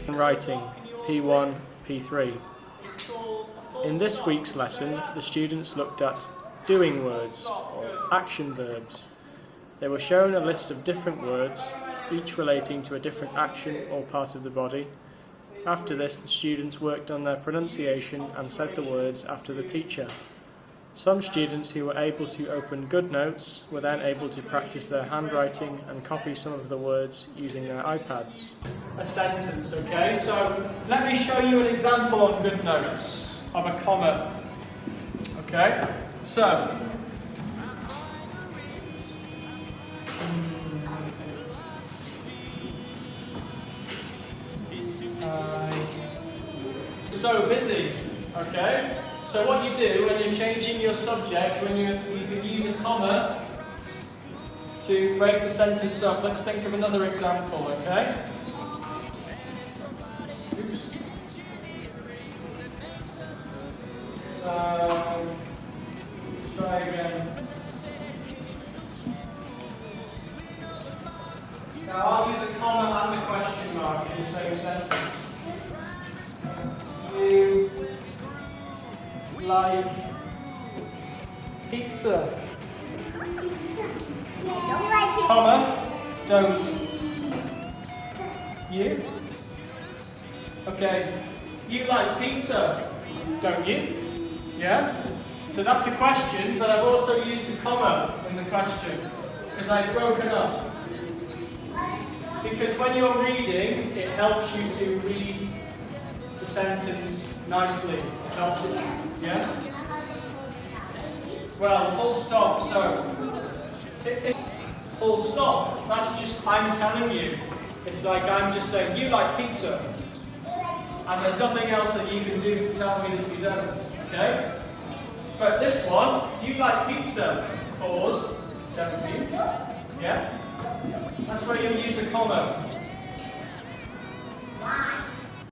Handwriting, P1, P3. In this week's lesson, the students looked at doing words, or action verbs. They were shown a list of different words, each relating to a different action or part of the body. After this, the students worked on their pronunciation and said the words after the teacher. Some students who were able to open good notes were then able to practice their handwriting and copy some of the words using their iPads. A sentence, okay? So let me show you an example on good notes of a comma. Okay? So so busy, okay? So what you do when you're changing your subject, when you can use a comma to break the sentence up. Let's think of another example, okay? Oops. Try again. Now I'll use a comma and a question mark in the same sentence. You like pizza? Don't like it. Comma, don't. You? Okay. You like pizza, don't you? Yeah? So that's a question, but I've also used a comma in the question because I've broken up. Because when you're reading, it helps you to read the sentence nicely. It helps it. Yeah? Well, full stop, so full stop, that's just I'm telling you. It's like I'm just saying, you like pizza. And there's nothing else that you can do to tell me that you don't. Okay? But this one, you like pizza. Pause. Don't you? Yeah? That's where you'll use the comma.